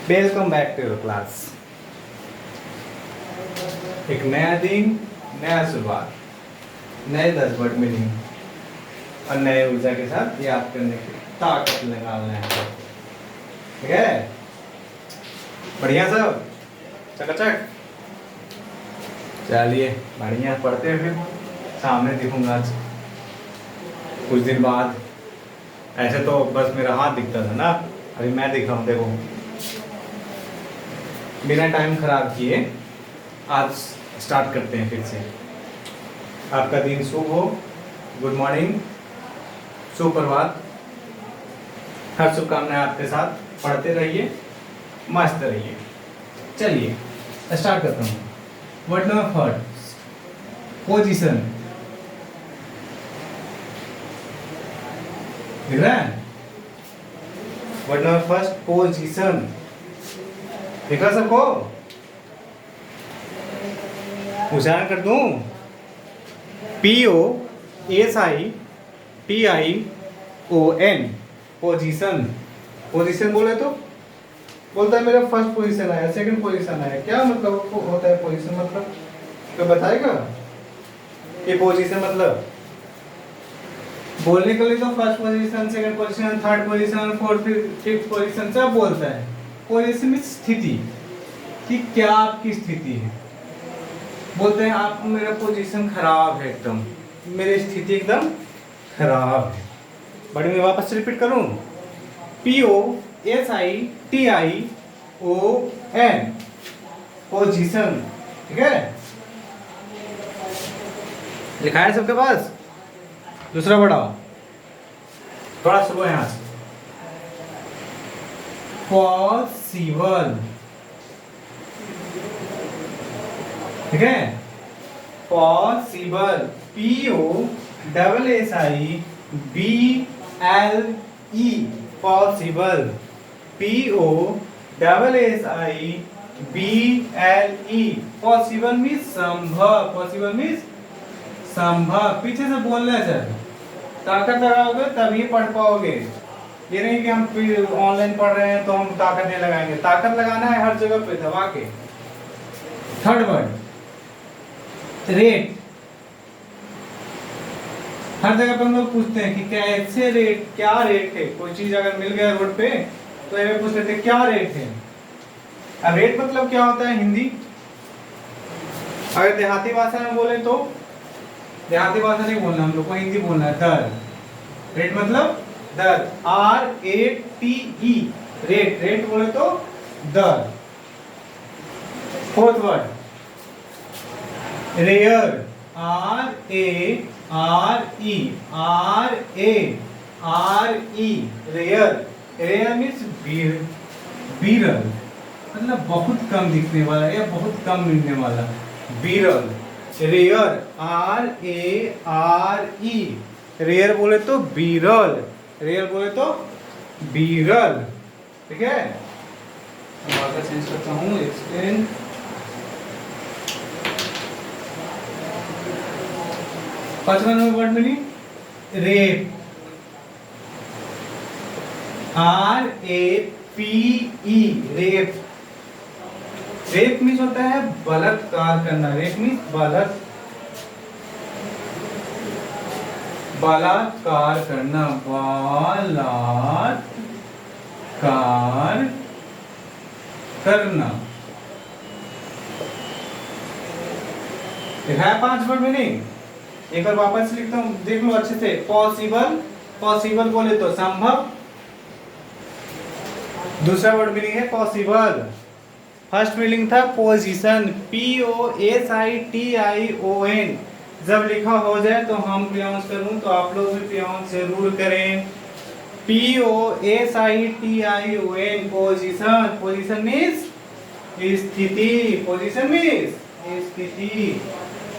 Welcome back to your class. एक नया दिन, नया शुरुआत, नए 10 वर्ड मीनिंग और नए ऊर्जा के साथ याद करने की ताकत लगाना है। ठीक है, बढ़िया सब चकाचक। चलिए बढ़िया पढ़ते हैं, फिर सामने दिखूंगा आज कुछ दिन बाद। ऐसे तो बस मेरा हाथ दिखता था ना, अभी मैं दिख रहा हूँ। देखो, बिना टाइम खराब किए आज स्टार्ट करते हैं फिर से। आपका दिन शुभ हो, गुड मॉर्निंग, सुप्रभात, हर शुभकामनाएं आपके साथ। पढ़ते रहिए, मस्त रहिए। चलिए स्टार्ट करता हूँ। Word number first, position. दिख रहा है? Word number first, position. देखा सबको? उच्चारण कर दूं? POSITION, position. पोजीशन बोले तो बोलता है मेरा फर्स्ट पोजीशन आया, सेकंड पोजीशन आया। क्या मतलब होता है पोजीशन? मतलब तो बताएगा ये पोजीशन मतलब। बोलने के लिए तो first position, second position, third position, fourth, fifth position सब बोलता है। पोजीशन में स्थिति, कि क्या आपकी स्थिति है। बोलते हैं आप मेरा पोजीशन खराब है, एकदम मेरी स्थिति एकदम खराब है। बड़ी मैं वापस रिपीट करूं? POSITION, position. ठीक है, लिखा है सबके पास? दूसरा बढ़ाओ, थोड़ा स्लो है यहाँ से। पॉसिबल। ठीक है, possible, POSSIBLE, possible, POSSIBLE, possible means संभव। पॉसिबल मीन्स संभव। पीछे से बोलना है सर, ताकत लगाओगे तभी पढ़ पाओगे। ये नहीं कि हम ऑनलाइन पढ़ रहे हैं तो हम ताकत नहीं लगाएंगे। ताकत लगाना है हर जगह पे दबा के। Third word, rate. हर जगह पे हम लोग पूछते हैं कि कैसे रेट, क्या रेट है। कोई चीज अगर मिल गया रोड पे तो ये पूछ लेते हैं क्या रेट है। अब रेट मतलब क्या होता है हिंदी? अगर देहाती भाषा में बोले तो, देहाती भाषा नहीं बोलना हम लोग को, हिंदी बोलना है। दर। रेट मतलब दर, RATE, रेट। रेट बोले तो दर। Fourth word, rare, RARE, rare. Rare means विरल, मतलब बहुत कम दिखने वाला या बहुत कम मिलने वाला। विरल, रेयर, RARE, रेयर बोले तो विरल। रेयर बोले तो विरल। ठीक है, मार्कर चेंज करता हूँ। एक्सप्लेन। पांचवा number word meaning, rape, RAPE, rape. Rape means होता है बलात्कार करना। रेप मीन्स बलात्कार करना, बलात्कार करना। देखा है 5 वर्ड मीनिंग? एक बार वापस लिखता हूँ, देख लो अच्छे से। पॉसिबल, पॉसिबल बोले तो संभव। दूसरा वर्ड मीनिंग है पॉसिबल। फर्स्ट मीनिंग था पोजीशन, POSITION। जब लिखा हो जाए तो हम प्रोनाउंस करूं तो आप लोग भी प्रोनाउंस जरूर करें। POSITION, position. पोजीशन मीन्स स्थिति। पोजीशन मीन्स स्थिति।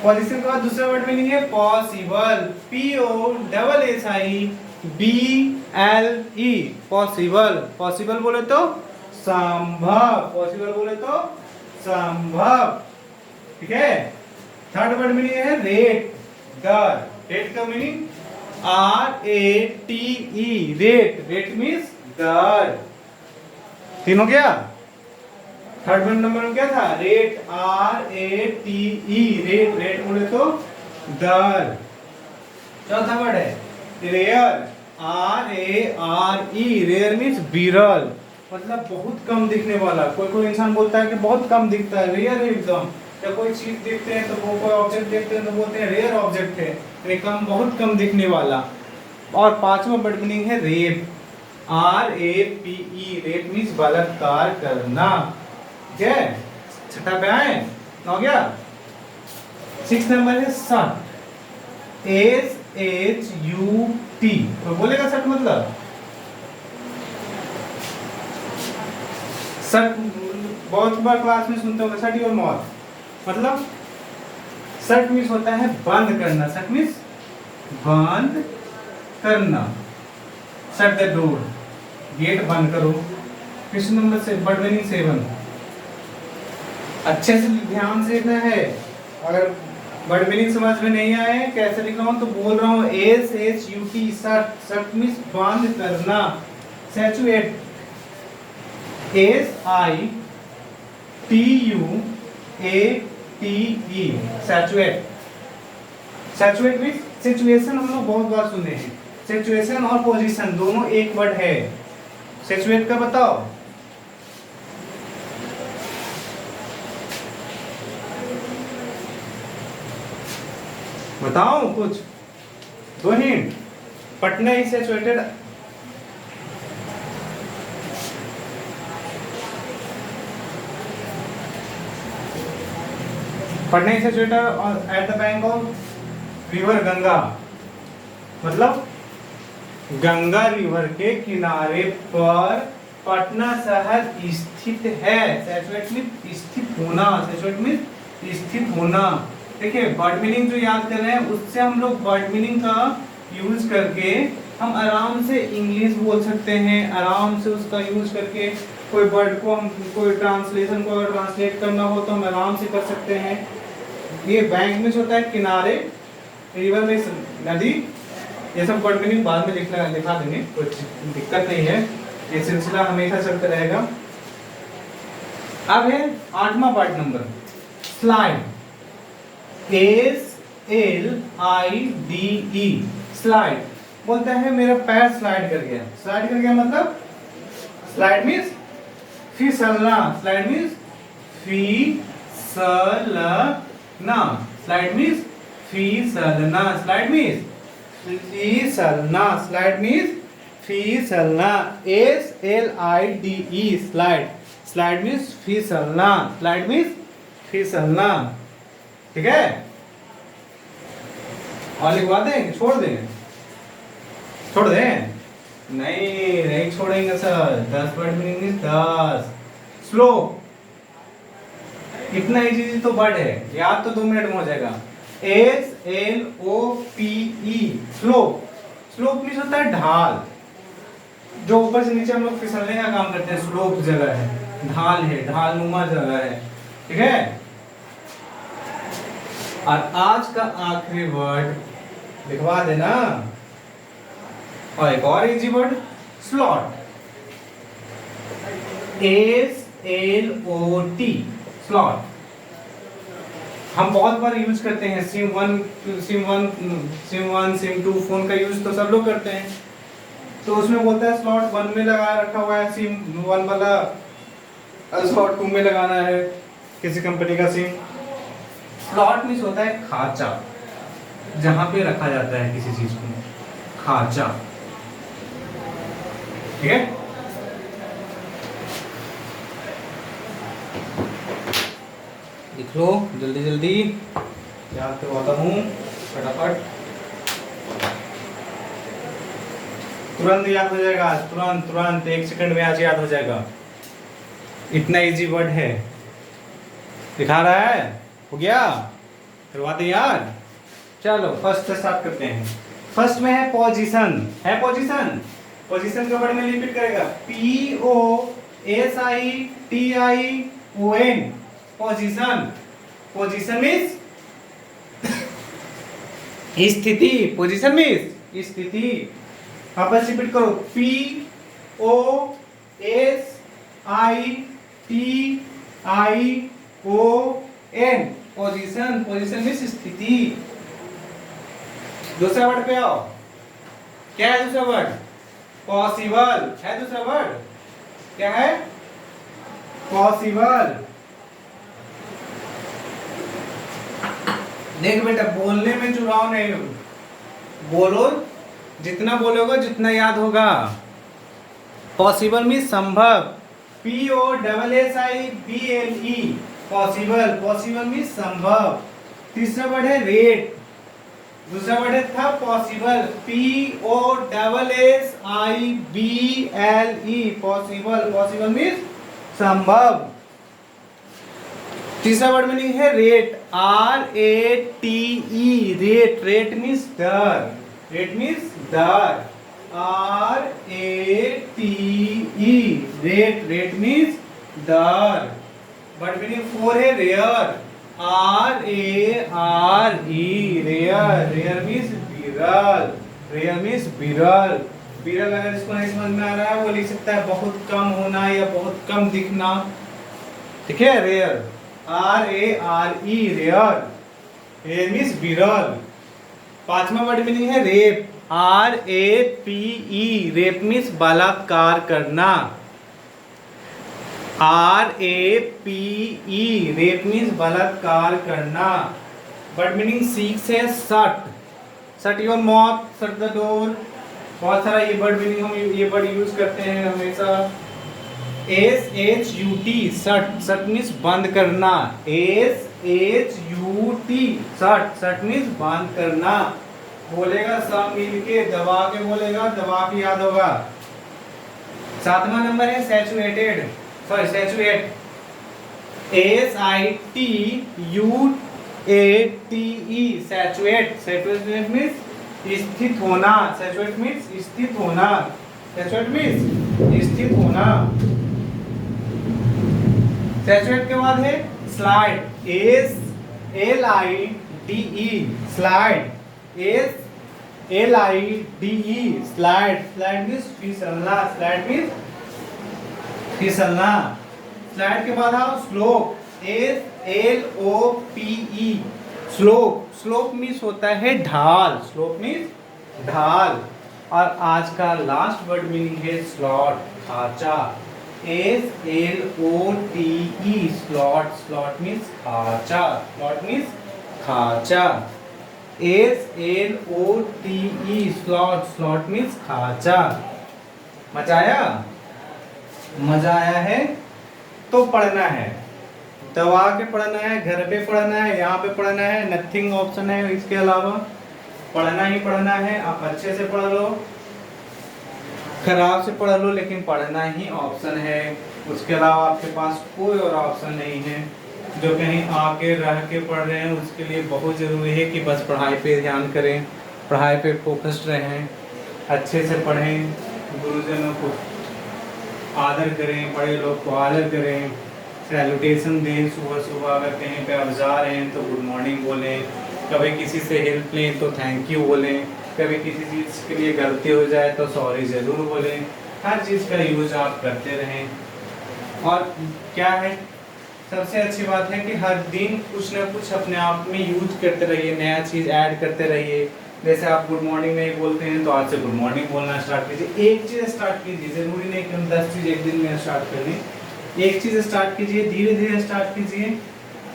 पोजीशन का दूसरा वर्ड मीनिंग है पॉसिबल, POSSIBLE, पॉसिबल। पॉसिबल बोले तो संभव। पॉसिबल बोले तो संभव। ठीक है, थर्ड वर्ड मीनिंग है रेट, दर। रेट का meaning RATE, rate. Rate means दर। तीन हो गया। थर्ड नंबर में क्या था? रेट, RATE, रेट, रेट बोले तो दर। चौथा वर्ड है रेयर, RARE, रेयर मीन्स विरल, मतलब बहुत कम दिखने वाला। कोई कोई इंसान बोलता है कि बहुत कम दिखता है, रेयर है एकदम। या कोई चीज देखते हैं तो वो, कोई ऑब्जेक्ट देखते हैं तो बोलते हैं रेयर ऑब्जेक्ट है, ये कम, बहुत कम दिखने वाला। और पांचवा वर्ड मीनिंग है रेप, RAPE, रेप मीन्स बलात्कार करना। ठीक है, छठा पे आए, हो गया। 6 नंबर है सट, SHUT, तो बोलेगा सट मतलब? सट बहुत बार क्लास में सुनते होंगे, सट योर माउथ, मतलब सट मीन्स होता है बंद करना, सट मीन्स बंद करना, शट द डोर, गेट बंद करो। क्वेश्चन नंबर से वर्ड मीनिंग 7, अच्छे से ध्यान से लिखना है। अगर वर्ड मीनिंग समझ में नहीं आए कैसे लिख रहा हूं तो बोल रहा हूं, SHUT, शट, शट मीन्स बंद करना, सैचुएट, SITUATE, सैचुएट। सैचुएट मीन्स सिचुएशन, हम लोग बहुत बार सुने हैं। सिचुएशन और पोजीशन दोनों एक वर्ड है। सैचुएट का बताओ, बताओ कुछ, दो hint. Patna is situated, Patna is situated at the bank of river Ganga, मतलब गंगा रिवर के किनारे पर पटना शहर स्थित है। सैचुएट में स्थित होना, सैचुएट में स्थित होना। देखिए वर्ड मीनिंग जो याद कर रहे हैं उससे हम लोग वर्ड मीनिंग का यूज करके हम आराम से इंग्लिश बोल सकते हैं, आराम से उसका यूज करके कोई वर्ड को हम, कोई ट्रांसलेशन को अगर ट्रांसलेट करना हो तो हम आराम से कर सकते हैं। ये बैंक में होता है किनारे, रिवर में नदी, ये सब वर्ड मीनिंग बाद में लिखा देंगे, कुछ दिक्कत नहीं है, ये सिलसिला हमेशा चलता रहेगा। अब है 8वां part number, slide, SLIDE, slide. बोलता है मेरा पैर स्लाइड कर गया। स्लाइड कर गया मतलब, स्लाइड मीन्स फिसलना, स्लाइड मीन्स फिसलना, स्लाइड मीन्स फिसलना, स्लाइड मीन्स फिसलना, स्लाइड मीन्स फिसलना, SLIDE, स्लाइड, स्लाइड मीन्स फिसलना, स्लाइड मीन्स फिसलना। ठीक है, और लिखवा दें, छोड़ दें? छोड़ दें? नहीं, नहीं छोड़ेंगे sir. 10 word meaning is 10। Slow, इतना इजी तो वर्ड है, याद तो 2 मिनट में हो जाएगा। SLOPE, slope. स्लोप मीन्स होता है ढाल, जो ऊपर से नीचे हम लोग फिसलने का काम करते हैं, स्लोप जगह है, ढाल है, ढालनुमा जगह है। ठीक है, और आज का आखिरी वर्ड लिखवा देना, और एक और easy word, slot, SLOT, slot. हम बहुत बार यूज करते हैं, सिम 2 फोन का यूज तो सब लोग करते हैं, तो उसमें बोलता है स्लॉट 1 में लगा रखा हुआ है सिम 1 वाला, स्लॉट 2 में लगाना है किसी कंपनी का सिम। स्लॉट मीन्स होता है खांचा, जहां पे रखा जाता है किसी चीज को, खांचा। ठीक है, लिख लो जल्दी जल्दी, याद करवाता हूं फटाफट, तुरंत याद हो जाएगा, तुरंत तुरंत 1 सेकंड में आज याद हो जाएगा, इतना इजी वर्ड है। दिखा रहा है, हो गया, करवाते याद। चलो फर्स्ट से स्टार्ट करते हैं। फर्स्ट में है पोजीशन, है पोजीशन, पोजीशन के वर्ड में रिपीट करेगा, POSITION, पोजीशन। पोजीशन मीन्स स्थिति, पोजीशन मीन्स स्थिति। वापस रिपीट करो, POSITION, ION, position, position means स्थिति। दूसरा वर्ड पे आओ, क्या है दूसरा वर्ड? पॉसिबल है दूसरा वर्ड, क्या है? पॉसिबल। देख बेटा, बोलने में चुराव नहीं, बोलो जितना बोलोगे जितना याद होगा। पॉसिबल मीन्स संभव, POSSIBLE, पॉसिबल, पॉसिबल मीन्स संभव। तीसरा वर्ड है रेट, दूसरा वर्ड है था possible, POSSIBLE, possible, possible means संभव। तीसरा वर्ड मीनिंग है rate, RATE, rate, rate means दर, रेट मीन्स दर, RATE, रेट, रेट मीन्स दर। वर्ड मीनिंग 4 है rare, RARE, rare, rare means विरल, रेयर मीन्स विरल। विरल अगर इसको नहीं समझ में आ रहा है वो लिख सकता है बहुत कम होना या बहुत कम दिखना, ठीक है? Rare, RARE, rare, rare means विरल। पांचवा वर्ड मीनिंग है रेप, RAPE, रेप मीन्स बलात्कार करना, RAPE, रेप मीन्स बलात्कार करना। वर्ड मीनिंग 6 है shut, shut your mouth, shut the door. बहुत सारा ये वर्ड मीनिंग हम ये वर्ड यूज करते हैं हमेशा। SHUT, शट, शट मीन्स बंद करना, SHUT, शट, शट मीन्स बंद करना। बोलेगा सब मिलके, दबा के बोलेगा, दबा के याद होगा। सातवां नंबर है सैचुरेटेड, सॉरी सैचुएट, SITUATE, सैचुएट, सैचुएट मीन्स स्थित होना, सैचुएट मीन्स स्थित होना, सैचुएट मीन्स स्थित होना। सैचुएट के बाद है slide, SLIDE, slide, SLIDE, slide, slide means फिसलना, स्लाइड मीन्स फिसलना। स्लाइड के बाद आओ slope, SLOPE, slope, slope means होता है ढाल, स्लोप मीन्स ढाल। और आज का लास्ट वर्ड मीनिंग है स्लॉट, खाचा, SLOTE, स्लॉट, स्लॉट मीन्स खाचा, स्लॉट मीन्स खाचा, SLOTE, स्लॉट, स्लॉट मीन्स खाचा। मजा आया? मजा आया है तो पढ़ना है, दबा के पढ़ना है, घर पे पढ़ना है, यहाँ पे पढ़ना है, नथिंग ऑप्शन है इसके अलावा, पढ़ना ही पढ़ना है। आप अच्छे से पढ़ लो, खराब से पढ़ लो, लेकिन पढ़ना ही ऑप्शन है। उसके अलावा आपके पास कोई और ऑप्शन नहीं है। जो कहीं आके रह के पढ़ रहे हैं उसके लिए बहुत ज़रूरी है कि बस पढ़ाई पे ध्यान करें, पढ़ाई पे फोकस्ड रहें, अच्छे से पढ़ें, गुरुजनों को आदर करें, बड़े लोग को आदर करें, सैल्यूटेशन दें। सुबह सुबह अगर कहीं पे आप जा रहे हैं तो गुड मॉर्निंग बोलें, कभी किसी से हेल्प लें तो थैंक यू बोलें, कभी किसी चीज़ के लिए गलती हो जाए तो सॉरी ज़रूर बोलें। हर चीज़ का यूज आप करते रहें। और क्या है सबसे अच्छी बात है कि हर दिन कुछ ना कुछ अपने आप में यूज करते रहिए, नया चीज़ ऐड करते रहिए। जैसे आप गुड मॉर्निंग नहीं बोलते हैं तो आज से गुड मॉर्निंग बोलना स्टार्ट कीजिए। एक चीज़ स्टार्ट कीजिए, ज़रूरी नहीं कि हम 10 चीज़ एक दिन में स्टार्ट कर लें। एक चीज़ स्टार्ट कीजिए, धीरे धीरे स्टार्ट कीजिए,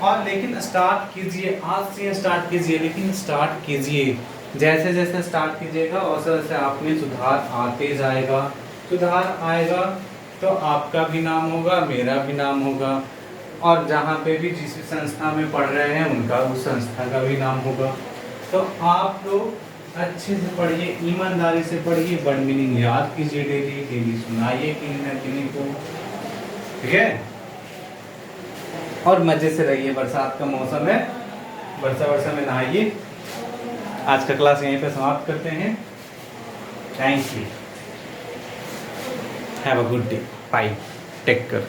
और लेकिन स्टार्ट कीजिए, आज से स्टार्ट कीजिए, लेकिन स्टार्ट कीजिए। जैसे जैसे स्टार्ट कीजिएगा वैसे वैसे आप में सुधार आते जाएगा। सुधार आएगा तो आपका भी नाम होगा, मेरा भी नाम होगा, और जहाँ पे भी जिस संस्था में पढ़ रहे हैं उनका उस संस्था का भी नाम होगा। तो आप लोग अच्छे से पढ़िए, ईमानदारी से पढ़िए, वर्ड मीनिंग याद कीजिए, डेली डेली सुनाइए किन्हीं न किन्हीं को, ठीक है? और मज़े से रहिए, बरसात का मौसम है, वर्षा में नहाइए। आज का क्लास यहीं पे समाप्त करते हैं। Thank you, have a good day, bye, take care.